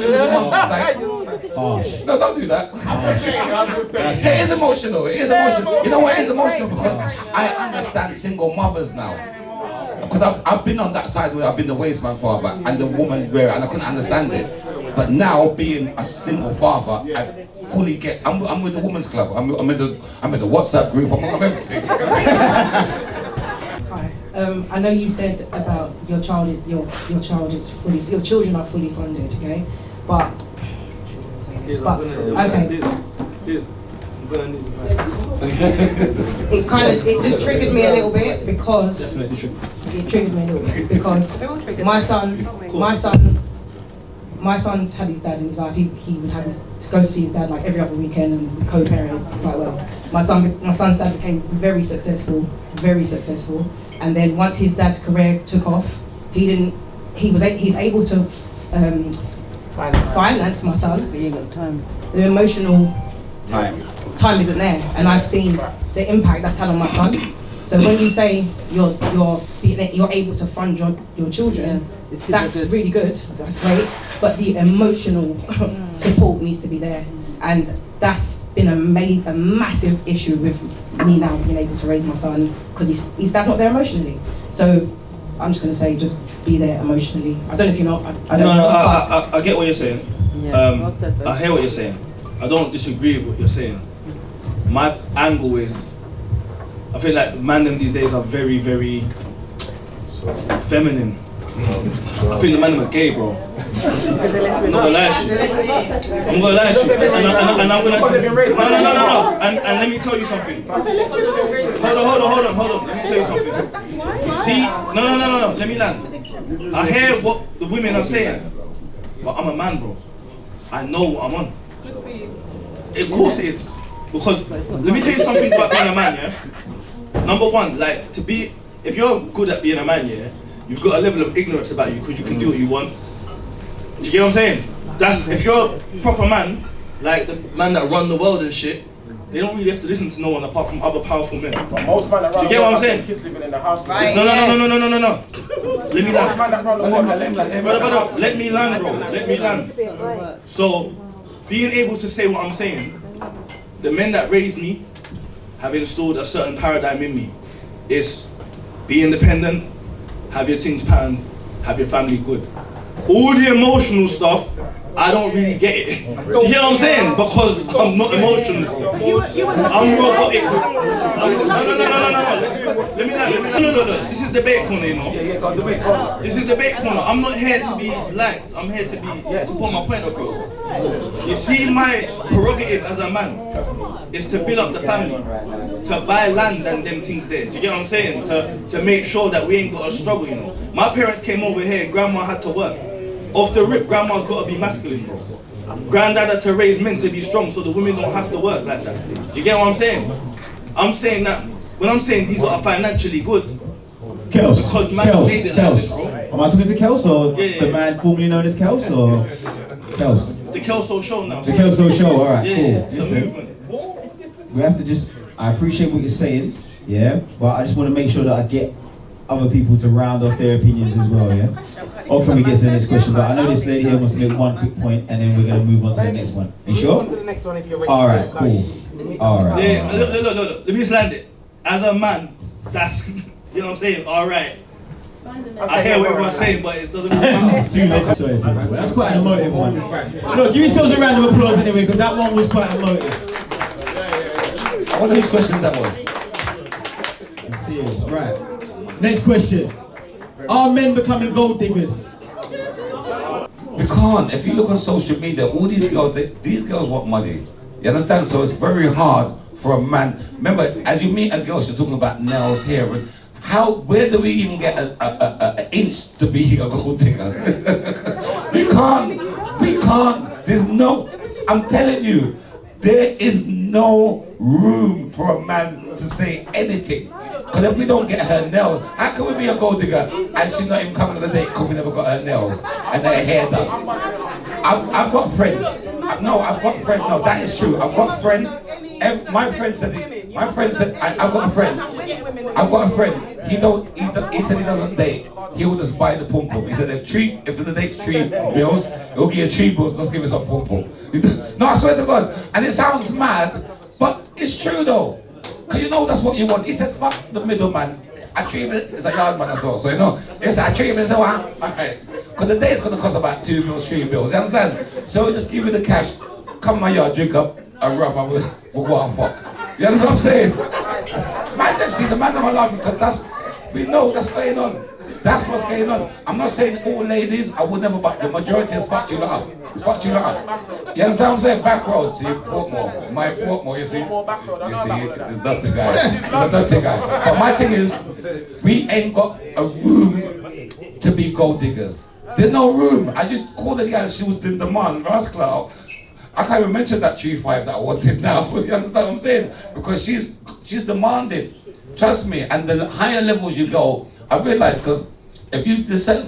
no, don't do that. It is emotional. You know what? It is emotional because I understand single mothers now. Because I've been on that side where I've been the wasteman father and the woman where, and I couldn't understand it. But now, being a single father, I fully get. I'm with the women's club. I'm in the WhatsApp group. I'm everything. Hi. I know you said about your child. Your child is fully. Your children are fully funded. Okay, but. Okay. It just triggered me a little bit because my son's had his dad in his life. He would have go to see his dad like every other weekend and co-parent quite well. My son's dad became very successful, and then once his dad's career took off, he's able to finance my son. The emotional time isn't there, and I've seen the impact that's had on my son. So when you say you're able to fund your children, that's really good, that's great, but the emotional support needs to be there, and that's been a massive issue with me now being able to raise my son, because his dad's not there emotionally. So I'm just going to say, just be there emotionally. I don't know if you're not, I get what you're saying. I hear what you're saying. I don't disagree with what you're saying. My angle is, I feel like men these days are very, very feminine. I think the men are gay, bro. I'm not gonna lie to you. I'm gonna lie to you. And I'm gonna... No. And let me tell you something. Hold on. Let me tell you something. You see? No. Let me land. I hear what the women are saying, but I'm a man, bro. I know what I'm on. Of course it is. Because, let me tell you something about being a man, yeah? Number one, like, if you're good at being a man, yeah, you've got a level of ignorance about you because you can do what you want. Do you get what I'm saying? If you're a proper man, like the man that run the world and shit, they don't really have to listen to no one apart from other powerful men. But most men that run do you get what I'm saying? Kids living in the house. Right. No. Let me land. Let me land, bro. Let me land. So, being able to say what I'm saying, the men that raised me have installed a certain paradigm in me. Is be independent, have your things planned, have your family good. All the emotional stuff, I don't really get it. Do you hear what I'm saying? Because I'm not emotional. I'm robotic. No. Let me land. No. This is debate corner, you know. This is debate corner. I'm not here to be liked. I'm here to put my point across. You see, my prerogative as a man is to build up the family, to buy land and them things there. Do you get what I'm saying? To make sure that we ain't got to struggle, you know. My parents came over here, grandma had to work. Off the rip, grandma's got to be masculine, bro. Granddad had to raise men to be strong so the women don't have to work like that. Do you get what I'm saying? I'm saying that, when I'm saying these are financially good, Kels. Am I talking to Kels or Yeah. the man formerly known as Kels or Kels? The KELSO show now. The KELSO show, alright, cool. Yeah, Listen, we have to I appreciate what you're saying, yeah, but I just want to make sure that I get other people to round off their opinions as well, yeah? Or can we get to the next question? But I know this lady here wants to make one quick point and then we're going to move on to the next one. You sure? Alright, cool. Alright. Yeah, look, let me just land it. As a man, that's, you know what I'm saying, alright. I hear what everyone's saying, but it doesn't matter. It's too late. Sorry, that's quite an emotive one. No, give yourselves a round of applause anyway, because that one was quite emotive. I wonder whose question that was. It's serious, right. Next question. Are men becoming gold diggers? You can't. If you look on social media, all these girls want money. You understand? So it's very hard for a man. Remember, as you meet a girl, she's talking about nails, hair. Where do we even get an inch to be a gold digger? We can't. There's no, I'm telling you, there is no room for a man to say anything. Because if we don't get her nails, how can we be a gold digger and she's not even coming on the date because we never got her nails and her hair done? I've got friends. No, that is true. I've got friends. My friend said, I've got a friend. He said he doesn't date. He will just buy the pom pom. He said if the date's $3 bills, he'll give you $3 bills, just give us some pom pom. No, I swear to God. And it sounds mad, but it's true though. Because you know that's what you want. He said fuck the middleman. treatment is a yard man as well. So you know, it's a treatment is a one. Alright. Because the day is gonna cost about 2 bills, 3 bills. You understand? So we'll just give you the cash, come to my yard, drink up a rum and we'll go and fuck. You understand what I'm saying? Man, them see the man of my life because we know what's going on. That's what's going on. I'm not saying all ladies, I would never, but the majority has fucked you lot up. It's fucked you lot up. You understand what I'm saying? Back road, see, Portmore. My Portmore, you see? You see, it's not the guy. It's not the guy. But my thing is, we ain't got a room to be gold diggers. There's no room. I just called the girl, she was in demand, Rascal. I can't even mention that 3-5 that I wanted now. You understand what I'm saying? Because she's demanding. Trust me, and the higher levels you go, I realize, because if you, there's certain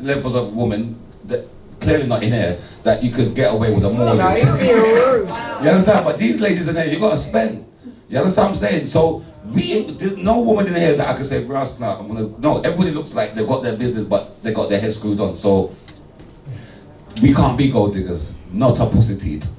levels of women, that clearly not in here, that you could get away with a more. You understand? But these ladies in there, you gotta spend. You understand what I'm saying? So there's no woman in here that I can say, Ross, now I'm gonna. No, everybody looks like they've got their business, but they got their head screwed on. So we can't be gold diggers, not a pussy teeth.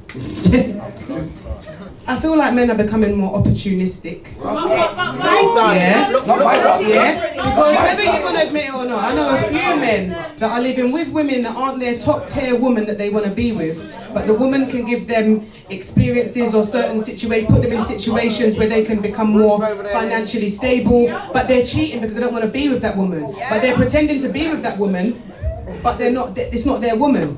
I feel like men are becoming more opportunistic. Yeah. Because whether you're going to admit it or not, I know a few men that are living with women that aren't their top tier woman that they want to be with, but the woman can give them experiences or certain situations, put them in situations where they can become more financially stable, but they're cheating because they don't want to be with that woman. But they're pretending to be with that woman, but they're not. It's not their woman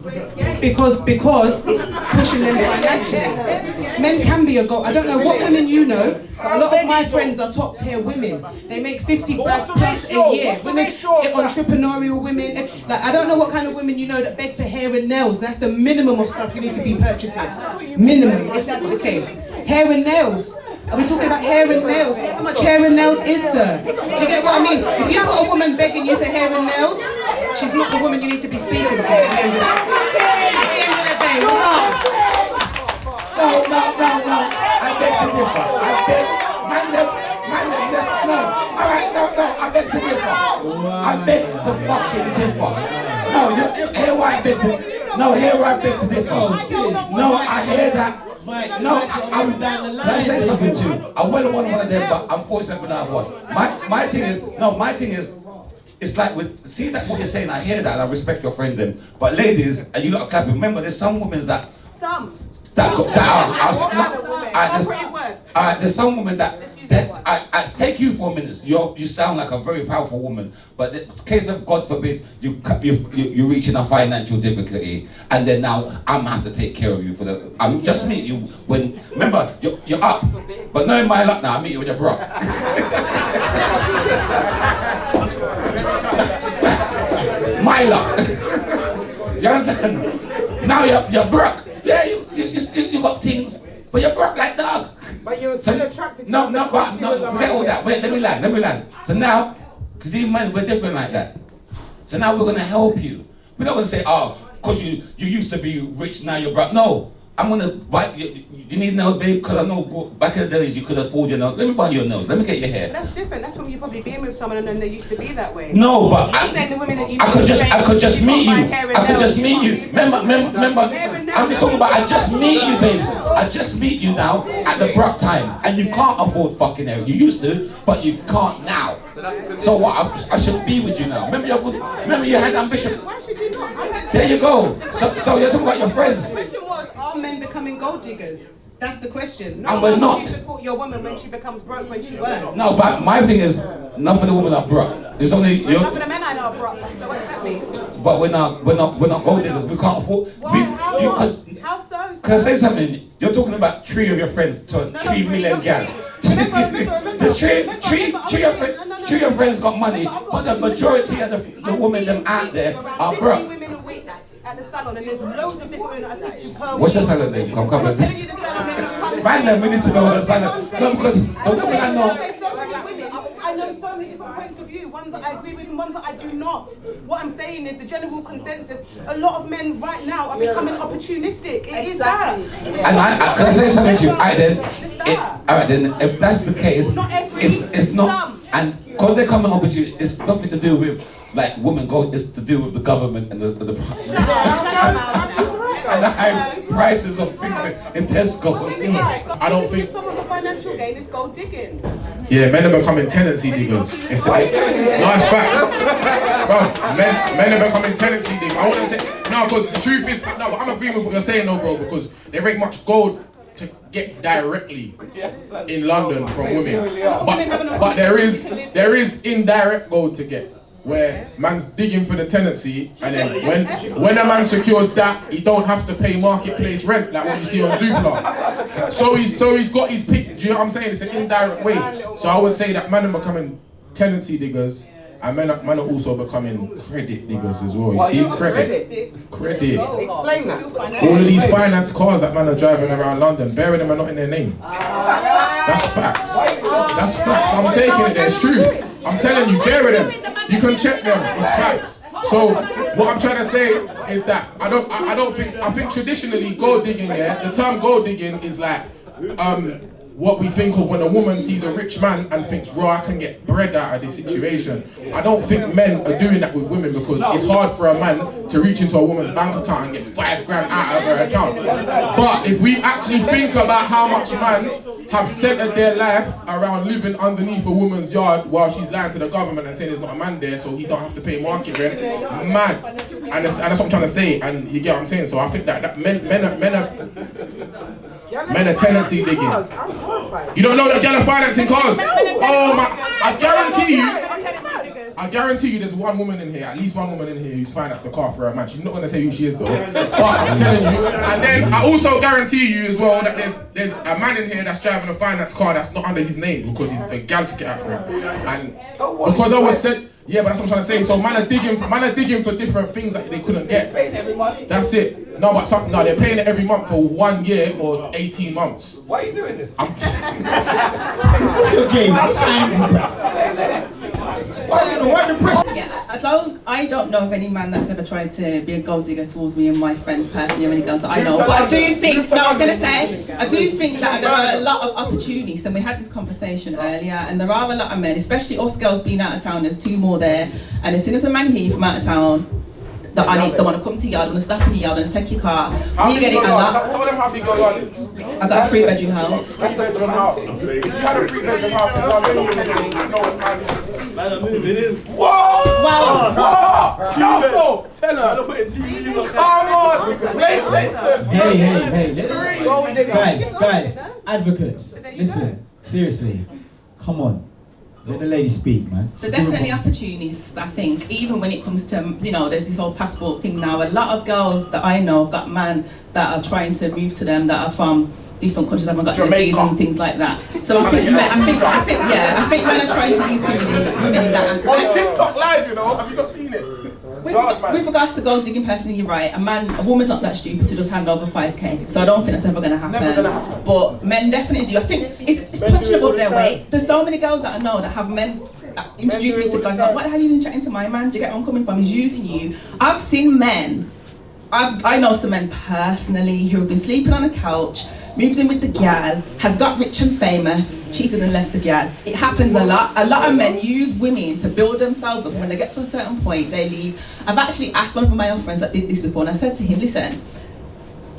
because it's pushing them financially. Men can be a goal. I don't know what women you know, but a lot of my friends are top tier women. They make 50 plus a year. Women, entrepreneurial women. Like I don't know what kind of women you know that beg for hair and nails. That's the minimum of stuff you need to be purchasing. Minimum, if that's the case. Hair and nails. Are we talking about hair and nails? How much hair and nails is, sir? Do you get what I mean? If you've got a woman begging you for hair and nails, she's not the woman you need to be speaking to at the end of the day. No. I beg to differ. I beg. No. Alright, no. I beg to differ. I beg to fucking differ. No, hear why I beg to. No, hear why I beg to differ. No, I hear that. No, let's say something to you. I will want one of them, but unfortunately I don't have one. My thing is, it's like see that what you're saying, I hear that and I respect your friend then. But ladies, and you got to clap, remember there's some women there's some women that I take you for a minute. You sound like a very powerful woman, but in case of God forbid you reach in a financial difficulty, and then now I'm gonna have to take care of you for the. I'm just meet you when remember you're up, but knowing my luck now, I meet you when you're broke. My luck. You understand? Now you're broke. Yeah, you got things, but you're broke like dog. But you're still attracted to No, forget all that. Wait, let me land. So now, because these men, we're different like that. So now we're gonna help you. We're not gonna say, oh, because you used to be rich, now you're broke. No, I'm gonna buy, you need nails, babe, because I know back in the days you could afford your nails. Let me buy your nails, let me get your hair. That's different. That's from you probably being with someone and then they used to be that way. No, but I'm saying the women that you I could just meet you. I could just meet you. Remember, I'm just talking about I just meet you, babes. I just meet you now at the broke time, and you can't afford fucking hair. You used to, but you can't now. So what? I should be with you now. Remember you had ambition. Why should you not? There you go. So you're talking about your friends. The question was, are men becoming gold diggers? That's the question. And we're not. You support your woman when she becomes broke, when she earns. No, but my thing is, none of the women are broke. It's only none of the men I know are broke. So what does that mean? But we're not gold diggers. We can't afford. How so? Can I say something? You're talking about 3 of your friends to 3 million gal. There's 3 of your friends got money, but the majority of the women them out there are broke. At the salon, and there's loads of different women I speak to per What's the salon name? Come. Man, then we need to know the salon. No, because the women I know. I know so many different points of view, ones that I agree with and ones that I do not. What I'm saying is the general consensus, a lot of men right now are becoming opportunistic. It is that. And can I say something to you? Alright then, if that's the case, it's not, and because they're coming opportunity, it's nothing to do with like women go, it's to do with the government and the high prices of things in Tesco. I don't think financial gain is gold digging. Yeah, men are becoming tenancy diggers. It's facts. Bro, men are becoming tenancy diggers. I wouldn't say, no, because the truth is, no, but I'm agreeing with what you're saying though, bro, because there ain't much gold to get directly in London from women. But there is indirect gold to get, where man's digging for the tenancy, and then when a man secures that, he don't have to pay marketplace rent like what you see on Zoopla. So he's got his pick. Do you know what I'm saying? It's an indirect way. So I would say that men are becoming tenancy diggers, and men are also becoming credit diggers as well. You see, credit. Explain that. All of these finance cars that man are driving around London, bearing them are not in their name. That's facts. That's facts. I'm taking it there. It's true. I'm telling you, bear them. You can check them. It's facts. So what I'm trying to say is that I think traditionally gold digging, yeah, the term gold digging is like what we think of when a woman sees a rich man and thinks, bro, I can get bread out of this situation. I don't think men are doing that with women, because it's hard for a man to reach into a woman's bank account and get $5 grand out of her account. But if we actually think about how much men have centered their life around living underneath a woman's yard while she's lying to the government and saying there's not a man there, so he don't have to pay market rent, mad. And that's what I'm trying to say, and you get what I'm saying. So I think that men are tenancy digging. You don't know that girl are financing cars? Oh my! I guarantee you, there's one woman in here, at least one woman in here, who's financed the car for her man. She's not gonna say who she is though. But I'm telling you. And then I also guarantee you as well that there's a man in here that's driving a finance car that's not under his name, because he's a gal to get out for him. And because I was said. Yeah, but that's what I'm trying to say. So man are digging for different things that they couldn't get. That's it. No, but they're paying it every month for 1 year or 18 months. Why are you doing this? What's your game? Yeah, I don't know of any man that's ever tried to be a gold digger towards me and my friends personally, or any girls that I know. But I do think, I do think that there are a lot of opportunities, and we had this conversation earlier, and there are a lot of men, especially us girls being out of town, there's 2 more there, and as soon as a man hears you from out of town, they want to come to your yard, want to stop in your yard and take your car. You get it unlocked. Tell them how big your yard is. I got a 3-bedroom house. That's a 3-bedroom house. If you had a 3-bedroom house, you know what time it is. Man, I'm moving in. Whoa! KELSO! Tell her. Come on! PlayStation! Hey, guys, advocates, listen, seriously, come on. Let the lady speak, man. There are definitely opportunities, I think, even when it comes to, there's this whole passport thing now. A lot of girls that I know have got men that are trying to move to them that are from different countries, haven't got their visas and things like that. So I think men are trying to use women in that aspect. On TikTok live, have you not seen it? With regards to gold digging, personally, you're right. A woman's not that stupid to just hand over 5k. So I don't think that's ever going to happen. But men definitely do. I think it's punching above their weight. There's so many girls that I know that have men that introduce me to guys like, what the hell are you even chatting to my man? Do you get where I'm coming from? He's using you. I've seen men. I know some men personally who have been sleeping on a couch, moved in with the gal, has got rich and famous, cheated and left the gal. It happens a lot. A lot of men use women to build themselves up. When they get to a certain point, they leave. I've actually asked one of my old friends that did this before, and I said to him, listen,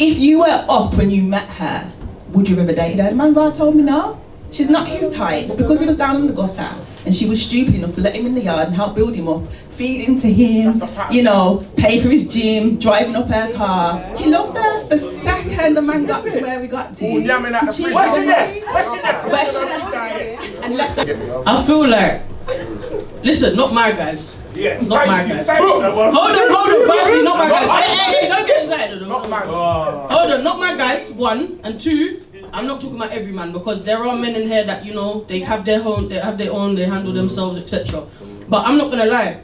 if you were up when you met her, would you ever date her? The man told me no. She's not his type, but because he was down in the gutter, and she was stupid enough to let him in the yard and help build him up, feed into him, pay for his gym, driving up her car. He loved her. The second the man got to where we got to, Where's she there? and left her. I feel like, listen, not my guys. Yeah. Not my guys. Hold on, firstly, not my guys. Hey, don't get excited. Hold on, not my guys, 1, and 2, I'm not talking about every man, because there are men in here that, they have their own, they handle themselves, etc. But I'm not gonna lie,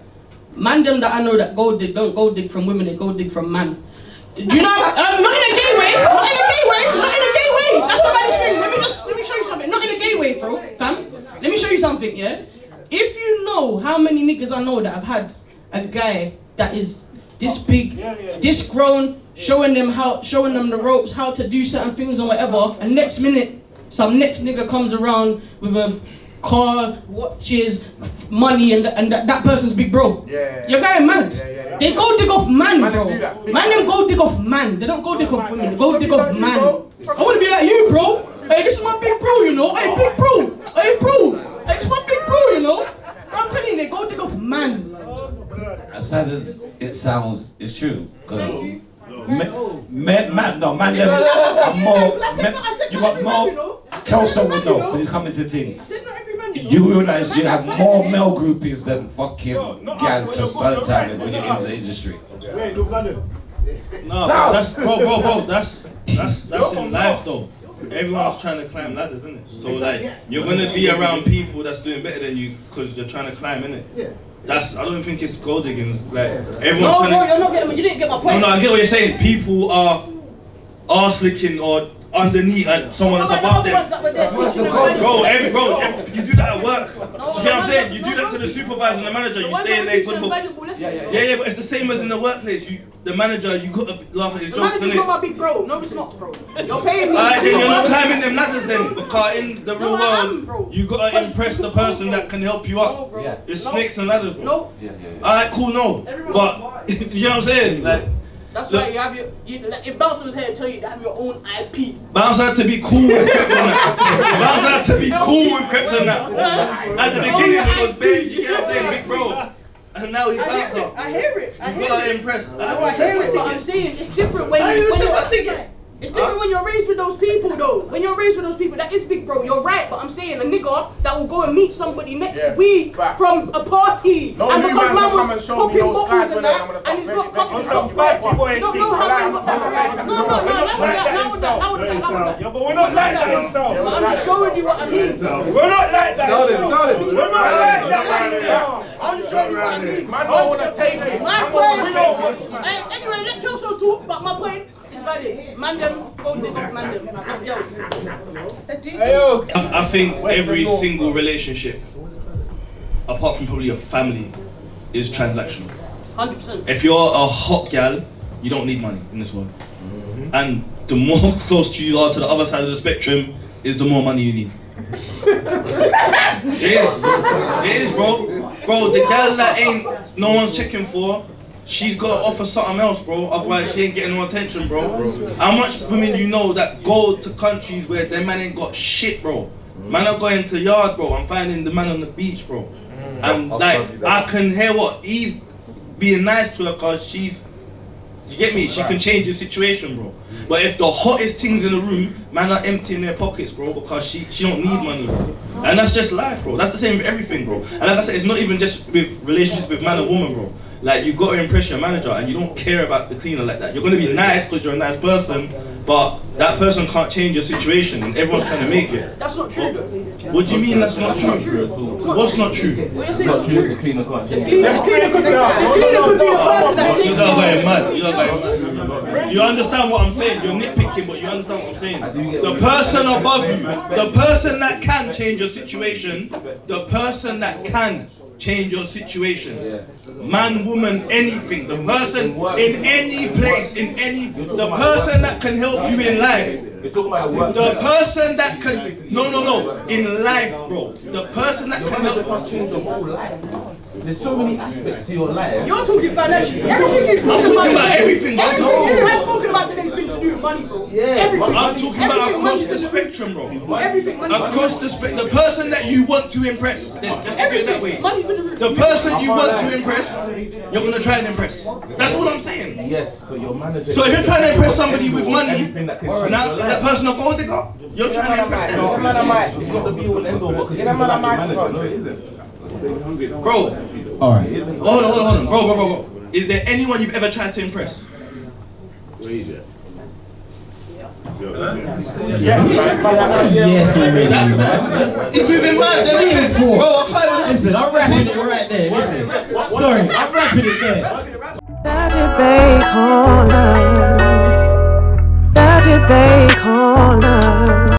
man them that I know that don't go dig from women, they go dig from man. Do you know, not in a gay way, that's the maddest thing. Let me show you something, not in a gay way, fam. Let me show you something, yeah? If you know how many niggas I know that have had a guy that is this big, this grown, showing them the ropes, how to do certain things and whatever, and next minute, some next nigga comes around with a car, watches, money, and that person's big bro. You're going mad. They go dig off man, bro. Man them go dig off man. They don't go dig off women. They go dig off man. I want to be like you, bro. Hey, this is my big bro, know. Hey, big bro. Hey, bro. Hey, it's my big bro, you know. I'm telling you, they go dig off man. As sad as it sounds, it's true. Because man, them are more. You got more. KELSO would know because he's coming to the thing. You realise you have more male groupies than fucking gal to sometimes when you're in the industry. No, that's bro. That's in life though. Everyone's trying to climb ladders, isn't it? So like, you're gonna be around people that's doing better than you because you're trying to climb, innit? I don't think it's gold diggings. Like everyone's No, trying bro, to. you're not getting. You didn't get my point. No, I get what you're saying. People are arse licking or underneath someone that's above them. Bro, you do that at work. Do you get what I'm saying? You do that to the supervisor and the manager, you stay in there good book. Yeah, but it's the same as in the workplace. The manager, you got to laugh at his jokes, The manager's not my big bro. No, it's not, bro. You're paying me. Alright, then you're not climbing them ladders then, because in the real world, you got to impress the person that can help you up. It's snakes and ladders, bro. No. Alright, cool, no. But, you know what I'm saying? Like, that's why you have your. If Bouncer was here to tell you to have your own IP. Bounce out to be cool with kryptonite. Bounce out to be cool with kryptonite. At the beginning it was big, you get what I'm saying, big bro. And now he's Bouncer. I hear it. You gotta impress. No, I hear it, but I'm saying it's different when it's different when you're raised with those people though. When you're raised with those people, that is big bro, you're right, but I'm saying a nigga that will go and meet somebody next week from a party and because man was popping bottles and that and he's got popping shots. You don't know how man got that. No, but we're not like that. But I'm just showing you what I mean. We're not like that. We're not like that. I'm just showing you what I mean. Man don't want to take it. My point. Anyway, let KELSO talk, but my point is valid. Man them, go dig off man them. Nothing else. I think every single relationship, apart from probably a family, is transactional. 100%. If you're a hot gal, you don't need money in this world. And the more close you are to the other side of the spectrum, is the more money you need. It is, bro. Bro, the gal that ain't no one's checking for, she's got to offer something else, bro. Otherwise, she ain't getting no attention, bro. How much women you know that go to countries where their man ain't got shit, bro? Man are going to yard, bro. I'm finding the man on the beach, bro. And like, I can hear what he's being nice to her because she's, you get me? She can change the situation, bro. But if the hottest things in the room, man are emptying their pockets, bro, because she don't need money, bro. And that's just life, bro. That's the same with everything, bro. And like I said, it's not even just with relationships with man and woman, bro. Like, you got to impress your manager and you don't care about the cleaner like that. You're going to be nice because you're a nice person, but that person can't change your situation and everyone's trying to make it. That's not true, though. What do you mean that's not true? What's not true? It's not true. The cleaner can't change it. The cleaner could be the person that takes You don't go mad. You don't go mad. You understand what I'm saying? You're nitpicking, but you understand what I'm saying. The person above you, the person that can change your situation, the person that can change your situation. Man, woman, anything. The person in any place, the person that can help you in life. The person that can, in life, bro. The person that can help you. There's so many aspects to your life. You're talking financially. Everything you've spoken about. Everything you have spoken about today has been to do with money, bro. Everything. I'm talking about across the spectrum, bro. Everything money. Across the spectrum. The person that you want to impress. Then just put it that way. The person you want to impress, you're gonna try and impress. That's all I'm saying. Yes, but your manager. So if you're trying to impress somebody with money, now is that person a gold digger? You're trying to impress them. It's not the be all end all. What can you manager? No, it isn't. Bro. Alright. Hold on. Bro. Is there anyone you've ever tried to impress? Yes, already, man. It's moving mad. Listen, I'm rapping it right there. Listen. Sorry, I'm rapping it there. That debate corner.